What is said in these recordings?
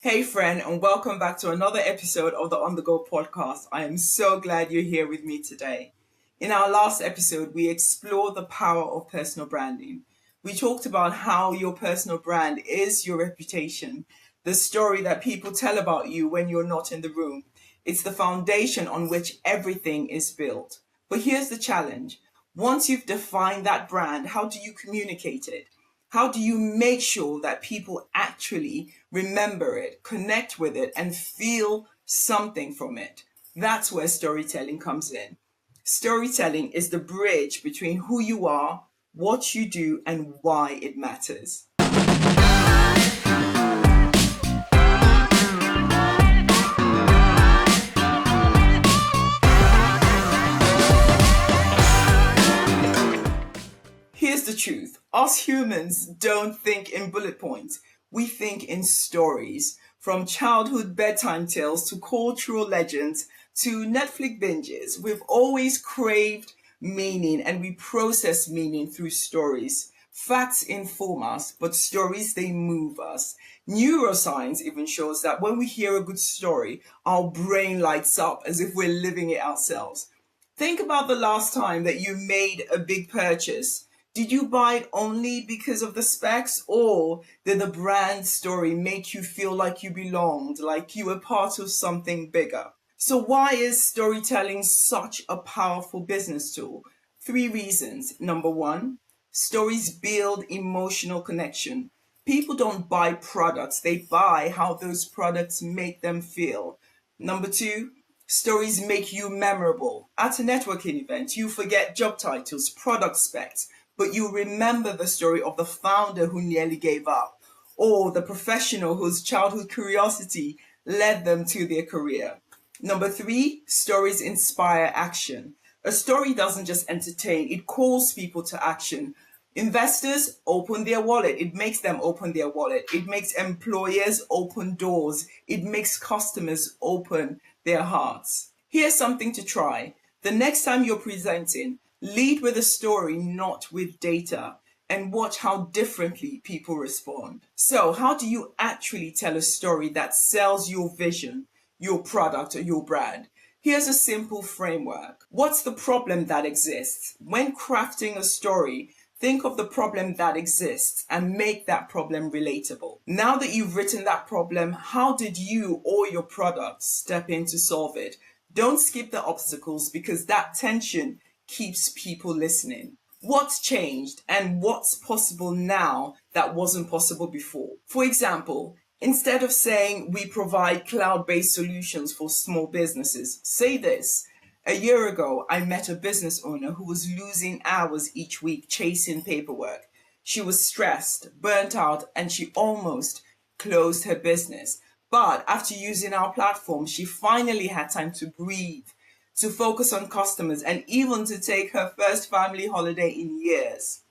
Hey, friend, and welcome back to another episode of the On the Go podcast. I am so glad you're here with me today. In our last episode, we explored the power of personal branding. We talked about how your personal brand is your reputation, the story that people tell about you when you're not in the room. It's the foundation on which everything is built. But here's the challenge. Once you've defined that brand, how do you communicate it? How do you make sure that people actually remember it, connect with it, and feel something from it? That's where storytelling comes in. Storytelling is the bridge between who you are, what you do, and why it matters. Here's the truth. Us humans don't think in bullet points. We think in stories. From childhood bedtime tales to cultural legends to Netflix binges, we've always craved meaning and we process meaning through stories. Facts inform us, but stories, they move us. Neuroscience even shows that when we hear a good story, our brain lights up as if we're living it ourselves. Think about the last time that you made a big purchase. Did you buy it only because of the specs, or did the brand story make you feel like you belonged, like you were part of something bigger? So, why is storytelling such a powerful business tool? Three reasons. Number one, stories build emotional connection. People don't buy products, they buy how those products make them feel. Number two, stories make you memorable. At a networking event, you forget job titles, product specs, but you remember the story of the founder who nearly gave up, or the professional whose childhood curiosity led them to their career. Number three, stories inspire action. A story doesn't just entertain, it calls people to action. Investors open their wallet. It makes them open their wallet. It makes employers open doors. It makes customers open their hearts. Here's something to try. The next time you're presenting, lead with a story, not with data, and watch how differently people respond. So, how do you actually tell a story that sells your vision, your product, or your brand? Here's a simple framework. What's the problem that exists? When crafting a story, think of the problem that exists and make that problem relatable. Now that you've written that problem, how did you or your product step in to solve it? Don't skip the obstacles because that tension keeps people listening. What's changed and what's possible now that wasn't possible before? For example, instead of saying we provide cloud-based solutions for small businesses, say this. A year ago, I met a business owner who was losing hours each week chasing paperwork. She was stressed, burnt out, and she almost closed her business. But after using our platform, she finally had time to breathe, to focus on customers, and even to take her first family holiday in years.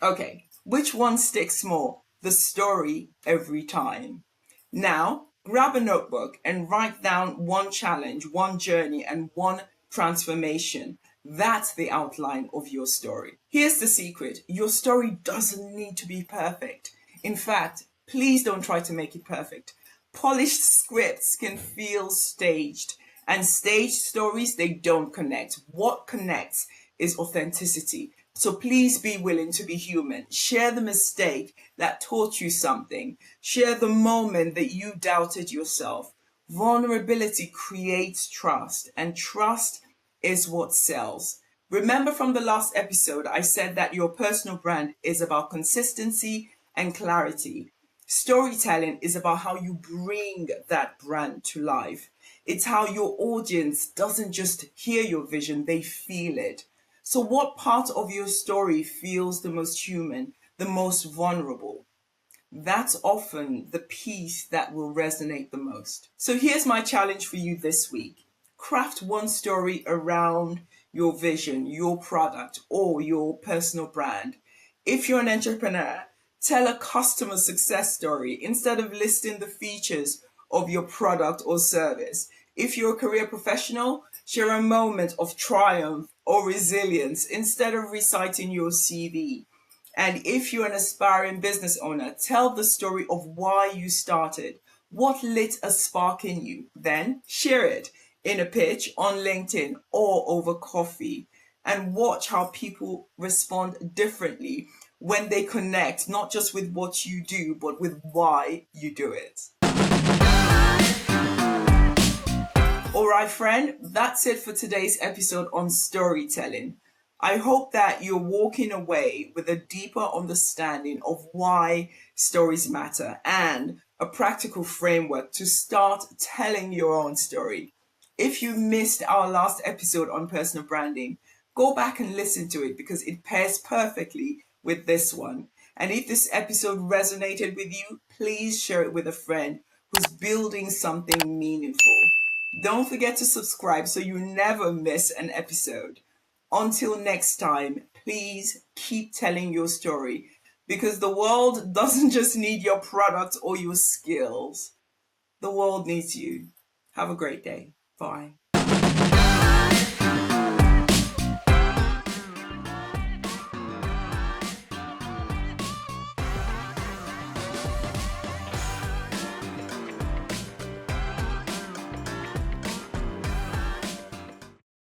Okay, which one sticks more? The story every time. Now, grab a notebook and write down one challenge, one journey, and one transformation. That's the outline of your story. Here's the secret. Your story doesn't need to be perfect. In fact, please don't try to make it perfect. Polished scripts can feel staged, and staged stories, they don't connect. What connects is authenticity. So please be willing to be human. Share the mistake that taught you something. Share the moment that you doubted yourself. Vulnerability creates trust, and trust is what sells. Remember from the last episode, I said that your personal brand is about consistency and clarity. Storytelling is about how you bring that brand to life. It's how your audience doesn't just hear your vision, they feel it. So, what part of your story feels the most human, the most vulnerable? That's often the piece that will resonate the most. So, here's my challenge for you this week. Craft one story around your vision, your product, or your personal brand. If you're an entrepreneur, tell a customer success story instead of listing the features of your product or service. If you're a career professional, share a moment of triumph or resilience instead of reciting your CV. And if you're an aspiring business owner, tell the story of why you started, What lit a spark in you? Then share it in a pitch on LinkedIn or over coffee, and watch how people respond differently when they connect, not just with what you do, but with why you do it. All right, friend, that's it for today's episode on storytelling. I hope that you're walking away with a deeper understanding of why stories matter and a practical framework to start telling your own story. If you missed our last episode on personal branding, go back and listen to it because it pairs perfectly with this one. And if this episode resonated with you, please share it with a friend who's building something meaningful. Don't forget to subscribe so you never miss an episode. Until next time, please keep telling your story because the world doesn't just need your product or your skills. The world needs you. Have a great day. Bye.